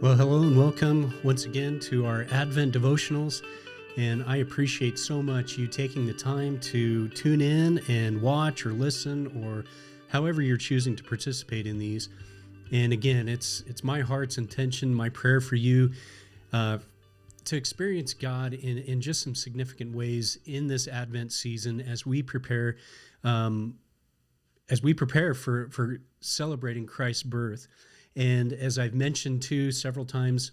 Well, hello and welcome once again to our Advent Devotionals. And I appreciate so much you taking the time to tune in and watch or listen or however you're choosing to participate in these. And again, it's my heart's intention, my prayer for you to experience God in just some significant ways in this Advent season as we prepare for celebrating Christ's birth. And as I've mentioned too several times,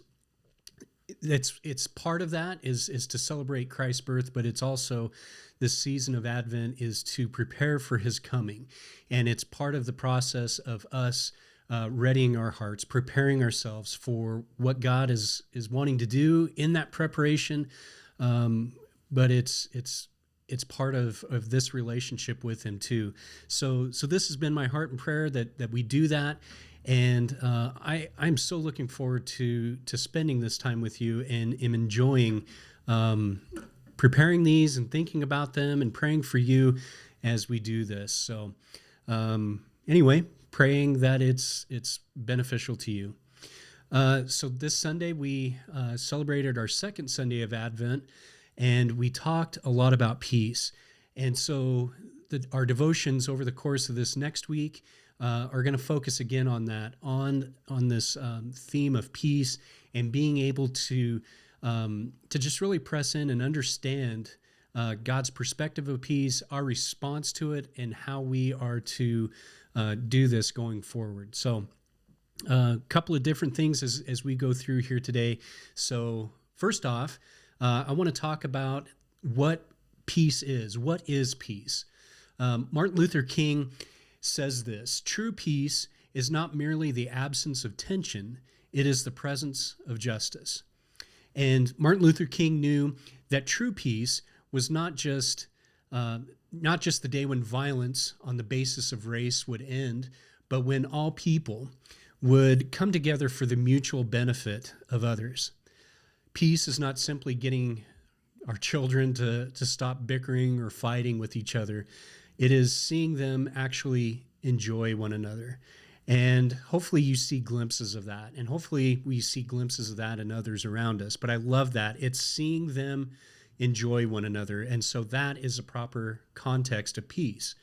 it's part of that is to celebrate Christ's birth, but it's also this season of Advent is to prepare for his coming. And it's part of the process of us readying our hearts, preparing ourselves for what God is wanting to do in that preparation. But it's part of this relationship with him too. So this has been my heart and prayer that we do that. And I'm so looking forward to spending this time with you and am enjoying preparing these and thinking about them and praying for you as we do this. So anyway, praying that it's beneficial to you. So this Sunday we celebrated our second Sunday of Advent, and we talked a lot about peace. And so our devotions over the course of this next week are going to focus again on that, on this theme of peace and being able to just really press in and understand God's perspective of peace, our response to it, and how we are to do this going forward. So a couple of different things as we go through here today. So first off, I want to talk about what peace is. What is peace? Martin Luther King says this: true peace is not merely the absence of tension, it is the presence of justice. And Martin Luther King knew that true peace was not just the day when violence on the basis of race would end, but when all people would come together for the mutual benefit of others. Peace is not simply getting our children to stop bickering or fighting with each other. It is seeing them actually enjoy one another. And hopefully you see glimpses of that. And hopefully we see glimpses of that in others around us. But I love that. It's seeing them enjoy one another. And so that is a proper context of peace.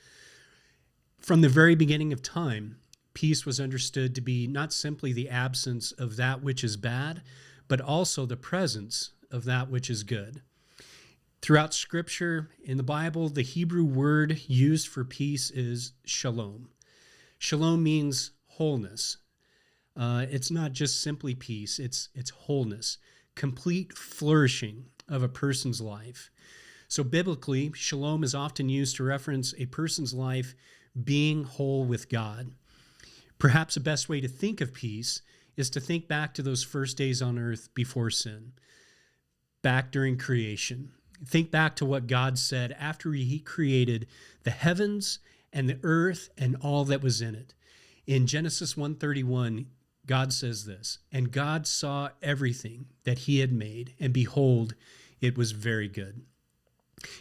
From the very beginning of time, peace was understood to be not simply the absence of that which is bad, but also the presence of that which is good. Throughout Scripture, in the Bible, the Hebrew word used for peace is shalom. Shalom means wholeness. It's not just simply peace, it's wholeness, complete flourishing of a person's life. So biblically, shalom is often used to reference a person's life being whole with God. Perhaps the best way to think of peace is to think back to those first days on earth before sin, back during creation. Think back to what God said after he created the heavens and the earth and all that was in it. In Genesis 1:31, God says this: "And God saw everything that he had made, and behold, it was very good."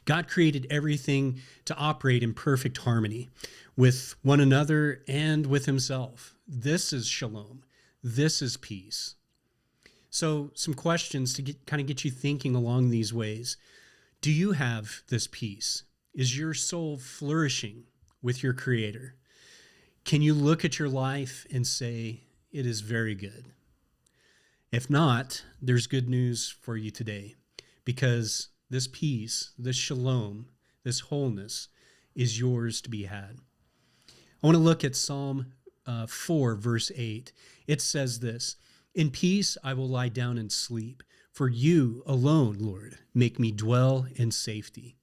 God created everything to operate in perfect harmony with one another and with himself. This is shalom. This is peace. So some questions to get you thinking along these ways. Do you have this peace? Is your soul flourishing with your Creator? Can you look at your life and say, it is very good? If not, there's good news for you today, because this peace, this shalom, this wholeness is yours to be had. I want to look at Psalm 4, verse 8. It says this: "In peace I will lie down and sleep, for you alone, Lord, make me dwell in safety."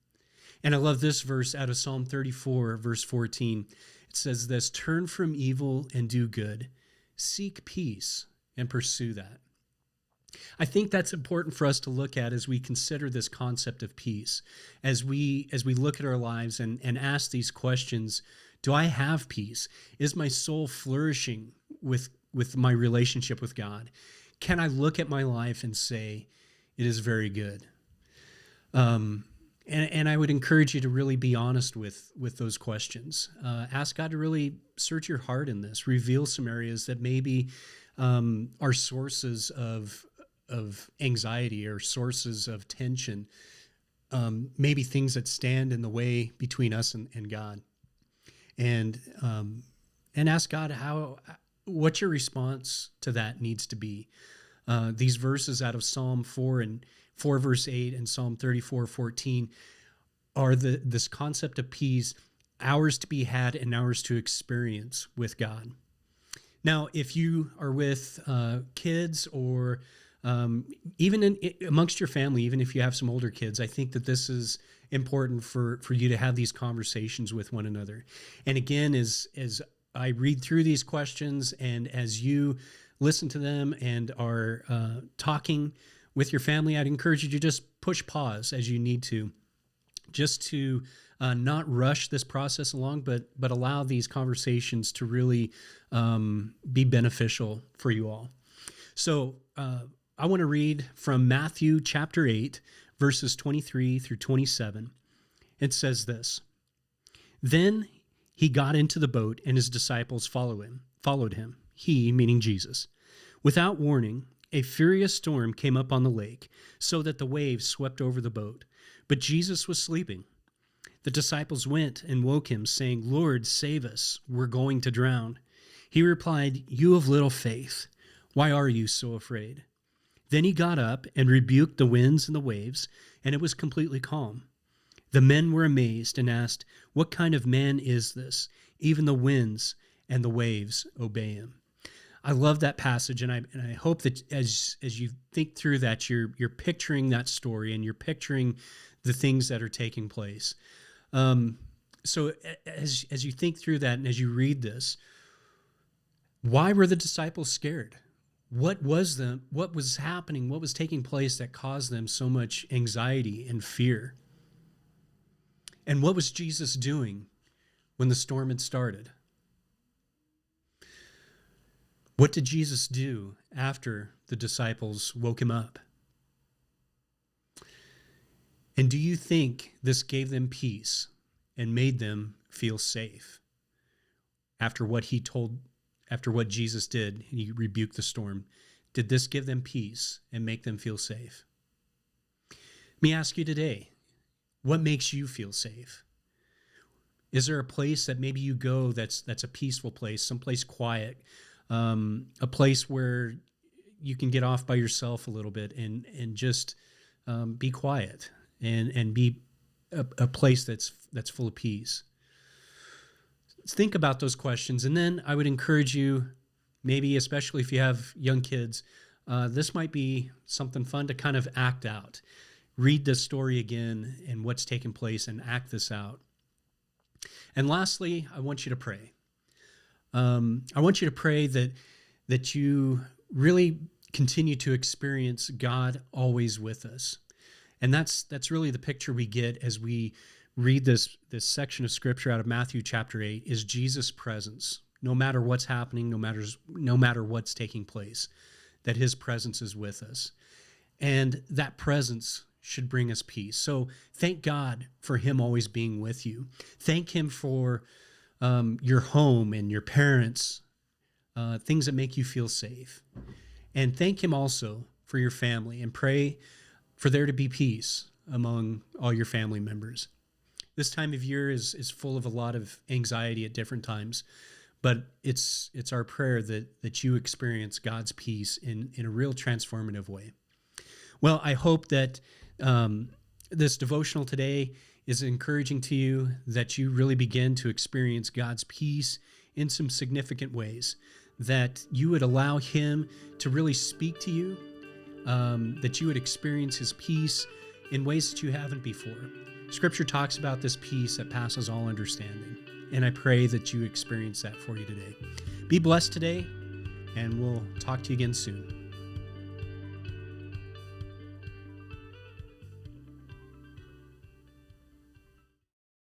And I love this verse out of Psalm 34, verse 14. It says this: "Turn from evil and do good. Seek peace and pursue that." I think that's important for us to look at as we consider this concept of peace, as we look at our lives and ask these questions. Do I have peace? Is my soul flourishing with my relationship with God? Can I look at my life and say, it is very good? And I would encourage you to really be honest with those questions. Ask God to really search your heart in this, reveal some areas that maybe are sources of anxiety or sources of tension, maybe things that stand in the way between us and God. And ask God what your response to that needs to be. These verses out of Psalm 4 verse 8 and Psalm 34:14 are this concept of peace, ours to be had and ours to experience with God. Now, if you are with kids or even amongst your family, even if you have some older kids, I think that this is important for you to have these conversations with one another. And again, as I read through these questions and as you listen to them and are talking with your family, I'd encourage you to just push pause as you need to, just to not rush this process along, but allow these conversations to really be beneficial for you all. So I want to read from Matthew chapter 8, verses 23 through 27. It says this: Then he got into the boat, and his disciples followed him. He, meaning Jesus. Without warning, a furious storm came up on the lake, so that the waves swept over the boat. But Jesus was sleeping. The disciples went and woke him, saying, Lord, save us, we're going to drown. He replied, You of little faith, why are you so afraid? Then he got up and rebuked the winds and the waves, and it was completely calm. The men were amazed and asked, What kind of man is this? Even the winds and the waves obey him. I love that passage, and I hope that as you think through that, you're picturing that story and you're picturing the things that are taking place. So as you think through that and as you read this, why were the disciples scared? What was happening? What was taking place that caused them so much anxiety and fear? And what was Jesus doing when the storm had started? What did Jesus do after the disciples woke him up? And do you think this gave them peace and made them feel safe after what Jesus did? He rebuked the storm. Did this give them peace and make them feel safe? Let me ask you today, what makes you feel safe? Is there a place that maybe you go that's a peaceful place, someplace quiet, a place where you can get off by yourself a little bit and just be quiet and be a place that's full of peace? Think about those questions, and then I would encourage you, maybe especially if you have young kids, this might be something fun to kind of act out. Read this story again and what's taking place and act this out. And lastly, I want you to pray. I want you to pray that you really continue to experience God always with us. And that's really the picture we get as we read this section of scripture out of Matthew chapter 8, is Jesus' presence. No matter what's happening, no matter what's taking place, that his presence is with us. And that presence should bring us peace. So thank God for him always being with you. Thank him for your home and your parents, things that make you feel safe. And thank him also for your family, and pray for there to be peace among all your family members. This time of year is full of a lot of anxiety at different times, but it's our prayer that you experience God's peace in a real transformative way. Well, I hope that this devotional today is encouraging to you, that you really begin to experience God's peace in some significant ways, that you would allow him to really speak to you, that you would experience his peace in ways that you haven't before. Scripture talks about this peace that passes all understanding, and I pray that you experience that for you today. Be blessed today, and we'll talk to you again soon.